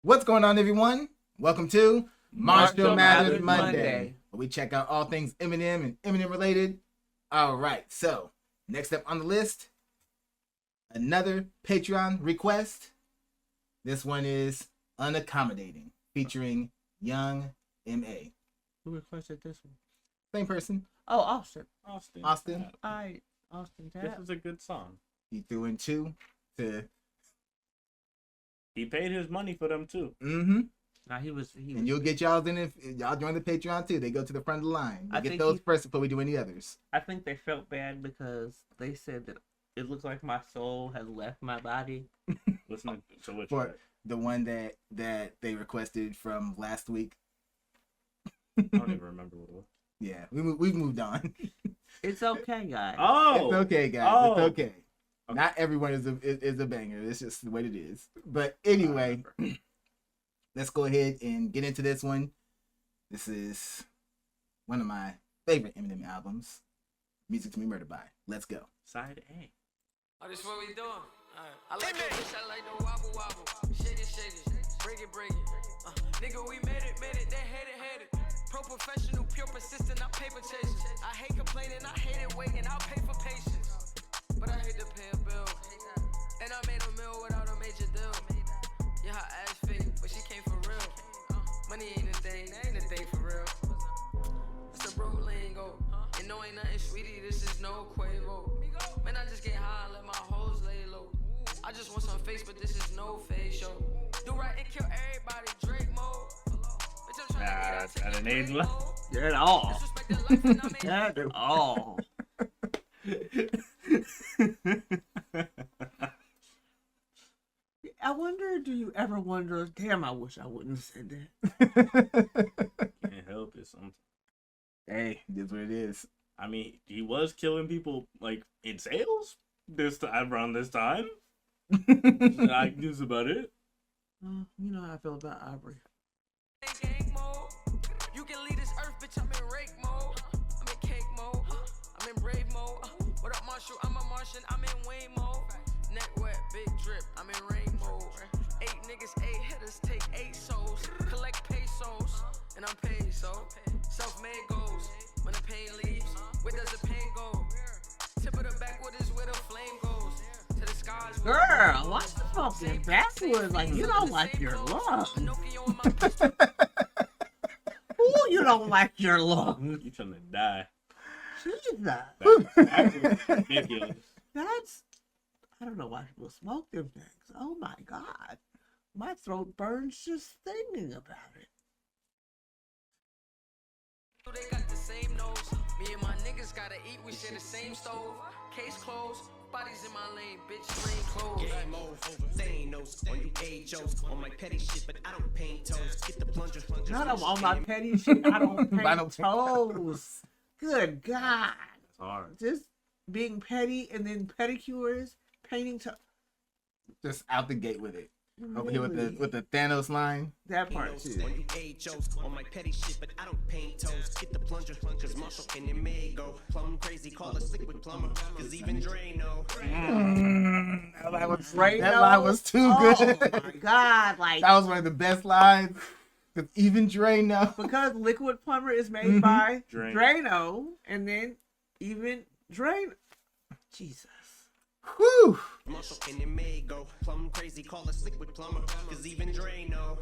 What's going on, everyone? Welcome to Marshall Matters Monday, where we check out all things Eminem and Eminem related. All right, so next up on the list, another Patreon request. This one is Unaccommodating, featuring Young M.A. Who requested this one? Same person. Oh, Austin. Austin. Austin. This is a good song. He threw in two to... He paid his money for them too. Mm-hmm. Now he was. And you'll get y'all in if y'all join the Patreon too. They go to the front of the line. We get those first before we do any others. I think they felt bad because they said that it looks like my soul has left my body. Listen to which for one? The one that they requested from last week. I don't even remember what it was. Yeah, we've moved on. It's okay, guys. Oh, it's okay, guys. Oh. It's okay. Not everyone is a banger. It's just the way it is. But anyway, let's go ahead and get into this one. This is one of my favorite Eminem albums. Music to be Murdered By. Let's go. Side A. Oh, this what we doing? I like the bitch, I like the wobble wobble. Shake it, break it. Nigga, we made it, they had it. Pro professional, pure persistent, I paper chasing. I hate complaining, I hate it waiting, I'll pay for patience. But I hate to pay a bill. And I made a meal without a major deal. Yeah, her ass fake, but she came for real. Money ain't a thing, that ain't a thing for real. It's a bro lingo. And no ain't nothing, sweetie, this is no Quavo. Man, I just get high and let my hoes lay low. I just want some face, but this is no face show. Do right and kill everybody, Drake mode. That an age left. At all. At all. I wonder, do you ever wonder, damn, I wish I wouldn't have said that. Can't help it sometimes. Hey, it is what it is. I mean, he was killing people like in sales around this time. I news about it. You know how I feel about Aubrey. Gang mode. You can leave this earth, bitch. I'm in rake mode. I'm in cake mode. I'm in brave mode. What up, Marshall? I'm a Martian. I'm in Wayne mode. Neck wet, big drip. I'm in rain mode. 8 niggas, 8 hitters, take 8 souls. Collect pesos, and I'm paid, so self-made goals. When the pain leaves, where does the pain go? Tip of the backwood is where the flame goes. To the skies. Girl, why you talking backwards like you don't like your lungs? Ooh, you don't like your lungs. You trying to die. Jesus. That's ridiculous. That's, I don't know why people smoke them things. Oh my God. My throat burns just thinking about it. They got the same nose. Me and my niggas gotta eat. We share the same stove. Case closed. Bodies in my lane. Bitch, lane closed. Game over. They ain't knows on you HOs. On my petty shit, but I don't paint toes. Get the plungers. Not on my petty shit. I don't paint toes. Good God. It's hard. Just being petty and then pedicures, painting toes. Just out the gate with it. Over Really? here with the Thanos line. That part too. On you HOs. On my petty shit, but I don't paint toes. Get the plungers. Marshall and it may go plumb crazy. Call us liquid plumber. Cause even Dre know. That line was too Oh good. my God. Like, That was one of the best lines. Cause even Dre know. because Liquid Plumber is made by Drano. Drano, and then even Drano. Jesus. Whew. Marshall and it may go plumb crazy. Call us liquid plumber. Cause even Dre know.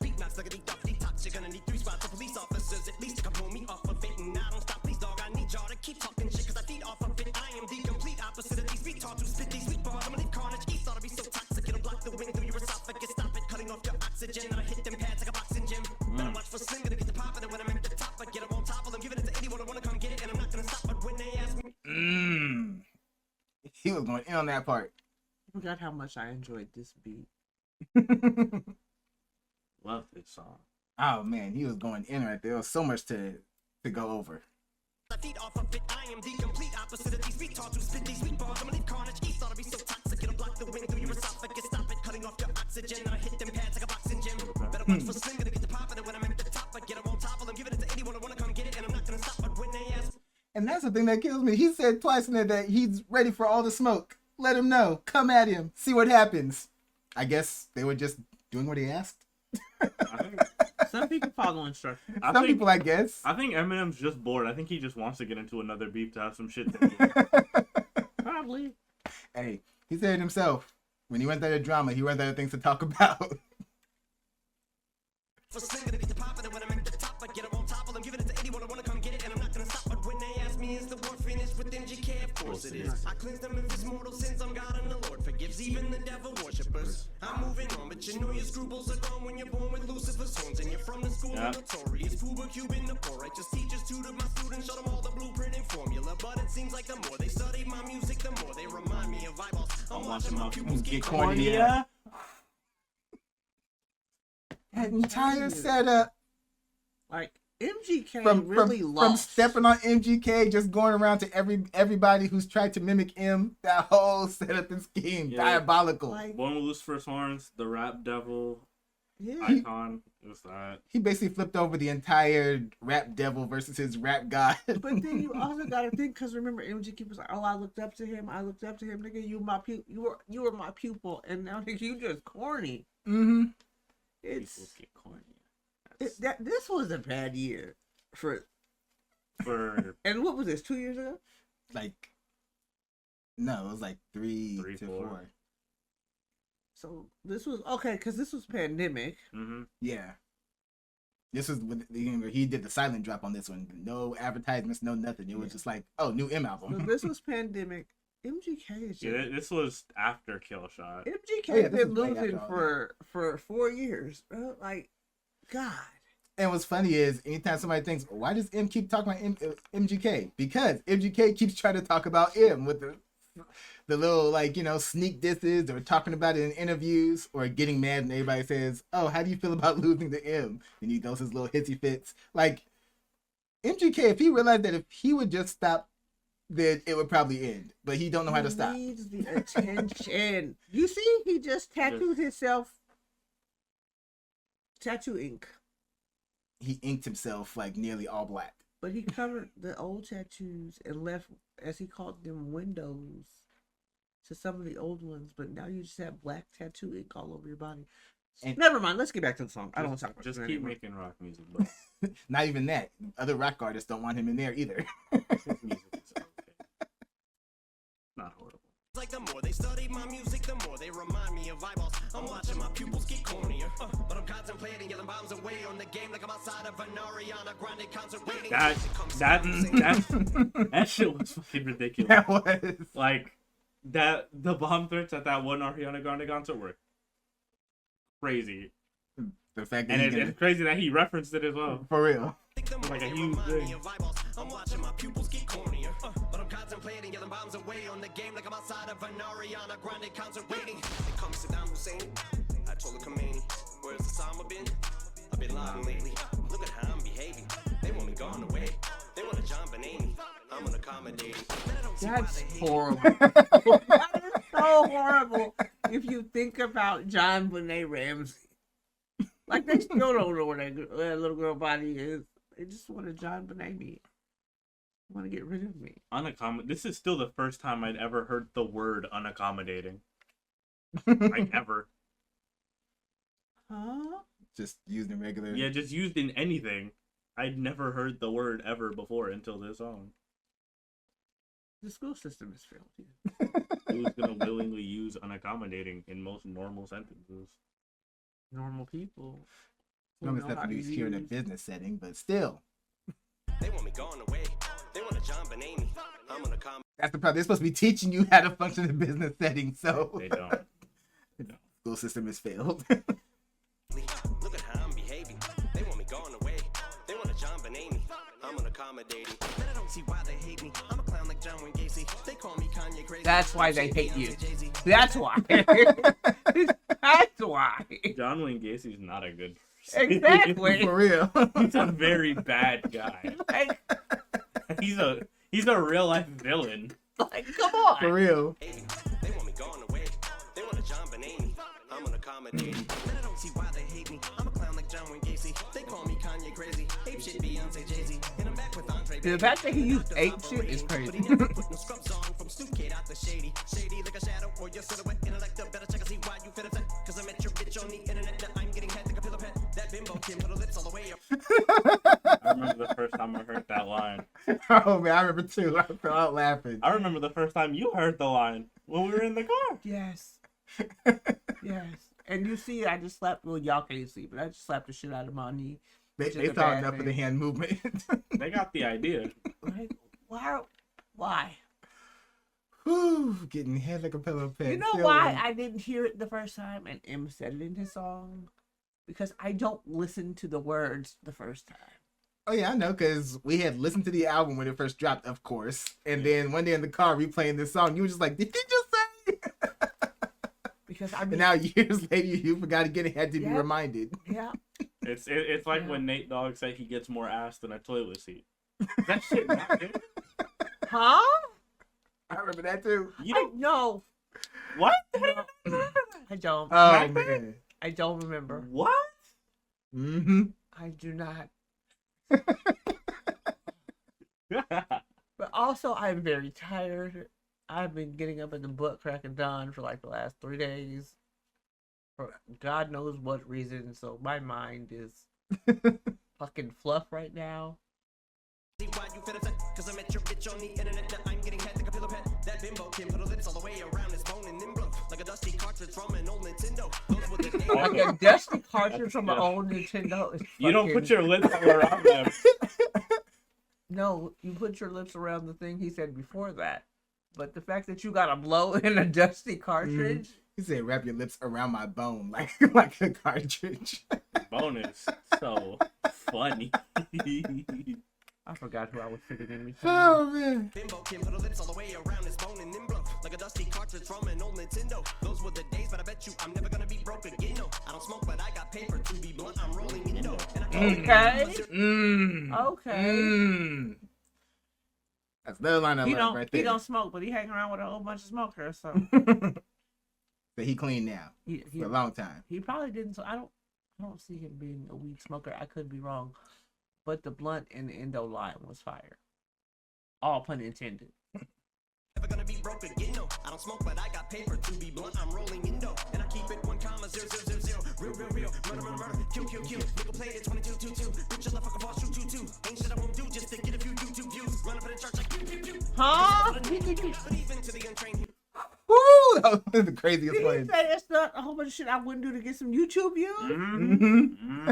Beat knocks like a detox. You're gonna need 3 spots of police officers. At least to come pull me off of it. And I don't stop, please, dog. I need y'all to keep talking shit. Cause I feed off of it. I am the complete opposite of these retards who spit these weak bars. I'm gonna leave carnage. East ought to be so toxic. It'll block the wind through your esophagus. Stop it, cutting off your oxygen. I hit them pads like a boxing gym. Better watch for Slim. Gonna get the poppin'. And when I'm at the top, I get up on top of them. Giving it to anyone who wanna come get it. And I'm not gonna stop. But when they ask me. He was going in on that part. I forgot how much I enjoyed this beat. Love this song. Oh man, he was going in right there. There was so much to go over. I feed off of it. I am the complete opposite of these retards who spit these weak bars. I'm gonna leave carnage. East ought to be so toxic. It'll block the wind through your esophagus. Stop it, cutting off your oxygen. I hit them pads like a boxing gym. Better watch for Slim. Gonna get the poppin'. And when I'm at the top, I get up on top of them. Giving it to anyone who wanna come get it. And I'm not gonna stop. But when they ask. And that's the thing that kills me. He said twice in there that he's ready for all the smoke. Let him know. Come at him. See what happens. I guess they were just doing what he asked. I think, Some people follow instructions. I Some think, people, I guess. I think Eminem's just bored. I think he just wants to get into another beef to have some shit to do. Probably. Hey, he said it himself. When he went there to drama, he went there to things to talk about. For singing to get the pop, and when I'm at the top, I get up on top. I'm giving it to anyone I wanna come get it, and I'm not gonna stop. But when they ask me, is the war finished with MGK? Of course it is. I cleanse them of his mortal sins. I'm God and the Lord forgives even the devil worshippers. I'm moving on, but you know your scruples are gone when you're born with Lucifer's horns, and you're from the school of notorious Cuba Cuban, the poor righteous teachers tutored my students, showed them all the blueprint and formula. But it seems like the more they study my music, the more they remind me of eyeballs. I'm watching my pupils get corny. Yeah. That entire setup Like MGK from really from lost. stepping on MGK, just going around to everybody who's tried to mimic him. That whole setup and scheme, diabolical. Like, Born with Lucifer's horns, the rap devil yeah. icon. What's that? He basically flipped over the entire rap devil versus his rap god. But then you also gotta think, because remember MGK was like, "Oh, I looked up to him. I looked up to him, nigga. You my you were my pupil, and now nigga, you just corny." Mm-hmm. People It's get corny. this was a bad year for. And what was this? 2 years ago? Like, no, it was like three to 4. four. So this was okay because this was pandemic. Mm-hmm. Yeah. This was when he did the silent drop on this one. No advertisements, no nothing. It was just like, oh, new M So album. this was pandemic. MGK is just, Yeah, this was after Kill Shot. MGK Oh, yeah, has this been was way losing after all for 4 years, bro. Like, God. And what's funny is, anytime somebody thinks, why does M keep talking about MGK? Because MGK keeps trying to talk about M with the little, like, you know, sneak disses or talking about it in interviews or getting mad and everybody says, oh, how do you feel about losing to M? And he goes his little hissy fits. Like, MGK, if he realized that if he would just stop, then it would probably end. But he don't know how to stop. He needs the attention. You see, he just tattooed himself. Tattoo ink. He inked himself like nearly all black. But he covered the old tattoos and left, as he called them, windows to some of the old ones. But now you just have black tattoo ink all over your body. And never mind. Let's get back to the song. I don't want to talk about Just it keep anymore. making rock music, bro. not even that. Other rock artists don't want him in there either. His music is okay. Not horrible. Like the more they study my music, the more they remind me of eyeballs. I'm watching my pupils get cornier, but I'm contemplating yelling bombs away on the game like I'm outside of an Ariana Grande concert waiting. That shit was fucking ridiculous. That was. Like the bomb threats at that one Ariana Grande concert were crazy, The fact that and he it's crazy that he referenced it as well. for real. Like a huge thing. I'm watching my pupils get cornier, but I'm contemplating yelling bombs away on the game like I'm outside of an Ariana Grande concert waiting. It comes to Saddam Hussein. I told the Khomeini, where's Osama been? I've been lying lately. Look at how I'm behaving. They want me gone away. They want a John Benet. I'm unaccommodating. That's horrible. That is so horrible. If you think about John Benet Ramsey, like they still don't know where that little girl body is. They just want to John Benet me. Want to get rid of me. This is still the first time I'd ever heard the word unaccommodating. Like ever. Huh? Just used in regular. Yeah, just used in anything. I'd never heard the word ever before until this song. The school system has failed you. Who's gonna willingly use unaccommodating in most normal sentences? Normal people. who Normal know stuff how to to use here in a use- business setting, but still. They want me gone away. They want a John Benet me. I'm unaccommodating. That's the problem. They're supposed to be teaching you how to function in a business setting, so They don't. school system has failed. Look at how I'm behaving. They want me gone away. They want a John Benet me. I'm unaccommodating. But I don't see why they hate me. I'm a clown like John Wayne Gacy. They call me Kanye crazy. That's why they I'm hate you. Jay-Z. That's why. That's why. John Wayne Gacy's not a good person. Exactly. For real. He's a very bad guy. Like, He's a real life villain. come on. For real. They want me gone away. They want a John Benet me. I'm unaccommodating. But I don't see why they hate me. I'm a clown like John Wayne Gacy. They call me Kanye crazy. Ape shit Beyonce Jay-Z. And I'm back with Andre. The fact that he used ape shit is But he crazy. never put no scrubs on from Snoop Kid out the shady. Shady like a shadow or your silhouette. Intellect better check and see why you fit upset. Cause I met your bitch on the internet. Now I'm getting head like a pillow pet. Kim, put her lips all the way up. I remember the first time I heard that line. Oh man, I remember too. I fell out laughing. I remember the first time you heard the line when we were in the car. Yes. Yes. And you see, I just slapped, well, y'all can't see, but I just slapped the shit out of my knee. They Just a saw bad enough of thing. the hand movement. They got the idea. Like, why? Whew, getting head like a pillow pet. You know Still why waiting. I didn't hear it the first time and M said it in his song? Because I don't listen to the words the first time. Oh yeah, I know, because we had listened to the album when it first dropped, of course. And then one day in the car replaying this song, you were just like, did you just say? Because I And mean, now years later, you forgot again and had to be Yeah. reminded. yeah. It's like Yeah. when Nate Dogg said he gets more ass than a toilet seat. That shit not good. Huh? I remember that too. You I don't no. what? I don't. Oh man. I don't remember. What? Mm-hmm. I do not. But also, I'm very tired. I've been getting up at the butt crack of dawn for like the last 3 days. For God knows what reason. So my mind is fucking fluff right now. See why you feel upset? Cause I met your bitch on the internet. Now I'm getting head like a pillow pet. That bimbo Kim, put her lips all the way around his bone and then blow. Like a dusty cartridge from an old Nintendo. Those were the days. Like a dusty cartridge That's from an good. old Nintendo. Is You don't put fucking- your lips all around them. No, you put your lips around the thing he said before that. But the fact that you got a blow in a dusty cartridge. He said, wrap your lips around my bone like a cartridge. Bonus. So funny. I forgot who I was fitting in between. Oh man. Bimbo Kim, put her lips all the way around his bone and then blow. Like a dusty cartridge from an old Nintendo. Those were the days, but I bet you I'm never gonna be broke again. No, I don't smoke, but I got paper to be blunt. I'm rolling in dough. And I Okay. Okay. Okay. That's another line I He love don't right he there. don't smoke, but he hang around with a whole bunch of smokers, so But he clean now he for a long time. he probably didn't. So I don't see him being a weed smoker. I could be wrong, but the blunt and the endo line was fire. All pun intended. never gonna be broke again. No, I don't smoke, but I got paper to be blunt. I'm rolling in dough. And I keep it 1,000,000. Real. Murder. Kill. Nigga played it 22. Bitch, I fucking fall shoot. Ain't shit I won't do just to get a few YouTube views. Run up in the church like pew. Huh? But even to the untrained. Woo! That was the craziest Did he one. say it's not a whole bunch of shit I wouldn't do to get some YouTube views? Mm-hmm.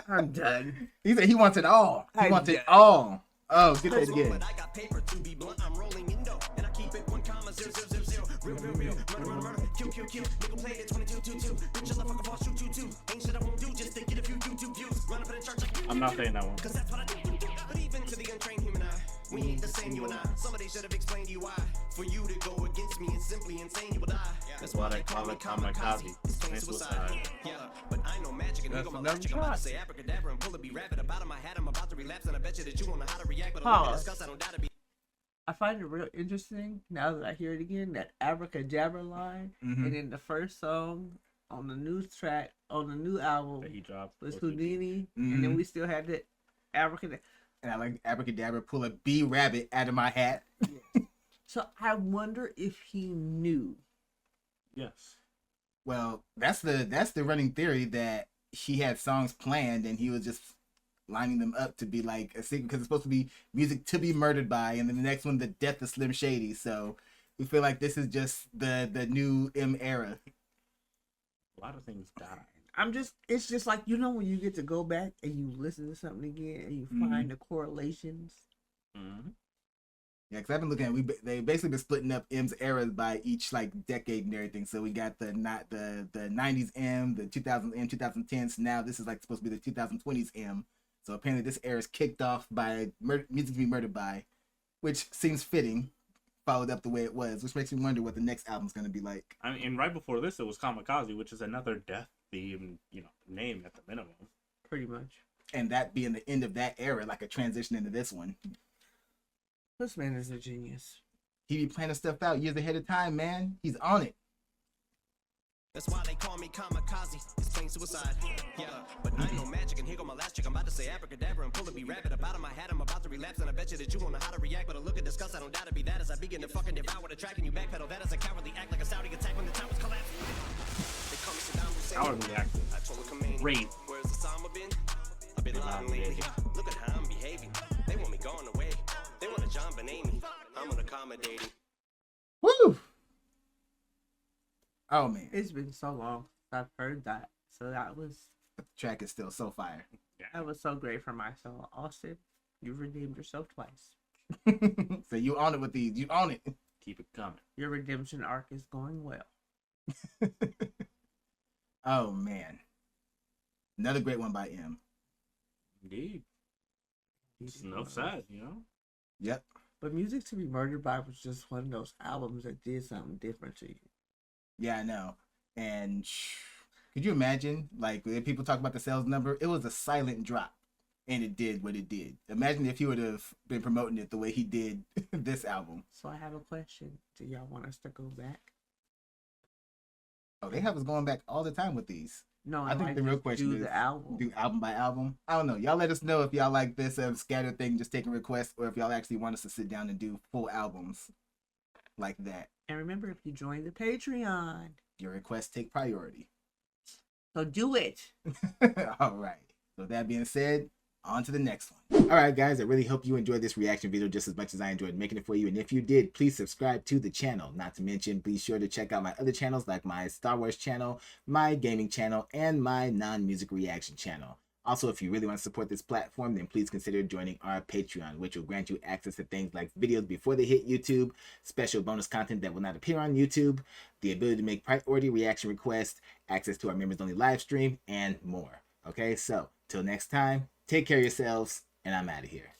I'm done. He said he wants it all. He I'm wants it dead. all. Oh, get that Smoke, again. but I got paper to be blunt. I'm rolling in dough. And I keep it 1,000,000. Real. Murder. Kill. Nigga played it 22. Bitch, I fucking fall shoot. Ain't shit I won't do just to get a few YouTube views. Run up in the church like I'm not saying that one. Cause that's what I do. But even to the untrained human eye, we ain't the same, you and I. Somebody should have explained to you why. For you to go against me is simply insane, you will die. That's why they call me kamikaze. It's plain suicide. Yeah, but I know magic and here go my That's logic. I'm another about to shot. say abracadabra and pull a be rabbit. About in my hat, I'm about to relapse. And I bet you that you won't know how to react. But I'm Pause. gonna discuss, I don't doubt to be. I find it real interesting now that I hear it again, that abracadabra line. Mhm. And in the first song on the new track, on the new album, That he dropped. was Houdini. And then Mhm. we still had the abracadabra. And I like abracadabra, pull a bee rabbit out of my hat. So I wonder if he knew. Yes. Well, that's the running theory that he had songs planned and he was just lining them up to be like a secret because it's supposed to be music to be murdered by, and then the next one, the death of Slim Shady. So we feel like this is just the new M era. A lot of things died. It's just like, you know, when you get to go back and you listen to something again and you find the correlations. Mm-hmm. Yeah, because I've been looking at they basically been splitting up M's eras by each like decade and everything. So we got the 90s M, the 2000s M, 2010s. Now this is like supposed to be the 2020s M. So apparently this era is kicked off by music to be murdered by, which seems fitting. Followed up the way it was, which makes me wonder what the next album's gonna be like. I mean, and right before this, it was Kamikaze, which is another death theme, name at the minimum. Pretty much. And that being the end of that era, like a transition into this one. This man is a genius. He be planning stuff out years ahead of time, man. He's on it. That's why they call me kamikaze. It's plain suicide. Yeah, but I know magic and here go my last trick. I'm about to say abracadabra and pull a be rabbit. About in my hat, I'm about to relapse. And I bet you that you won't know how to react. But a look at disgust, I don't doubt to be that as I begin to fucking devour the track and you backpedal. That is a cowardly act like a Saudi attack when the towers collapse. They call me Saddam Hussein. Cowardly acting. I told a Khomeini. Great. Where's lately. Look at how I'm behaving. They want me gone away. They want a John Benet. I'm unaccommodating. Woo! Oh man, It's been so long since I've heard that. So the track is still so fire. that was so great for my soul. Austin, you redeemed yourself twice. So you own it with these. You own it. Keep it coming. Your redemption arc is going well. Oh man, another great one by M. Indeed. It's enough said, you know? Yep. But Music to Be Murdered By was just one of those albums that did something different to you. Yeah, I know. And could you imagine, like, if people talk about the sales number, it was a silent drop, and it did what it did. Imagine if he would have been promoting it the way he did this album. So I have a question. Do y'all want us to go back? Oh, they have us going back all the time with these. No, I think the real question do is, the album. do album by album. I don't know. Y'all let us know if y'all like this scattered thing, just taking requests, or if y'all actually want us to sit down and do full albums like that. And remember, if you join the Patreon, Your requests take priority. so do it. All right. So that being said, on to the next one. All right, guys. I really hope you enjoyed this reaction video just as much as I enjoyed making it for you. And if you did, please subscribe to the channel. Not to mention, be sure to check out my other channels like my Star Wars channel, my gaming channel, and my non-music reaction channel. Also, if you really want to support this platform, then please consider joining our Patreon, which will grant you access to things like videos before they hit YouTube, special bonus content that will not appear on YouTube, the ability to make priority reaction requests, access to our members-only live stream, and more. Okay, so till next time, take care of yourselves, and I'm out of here.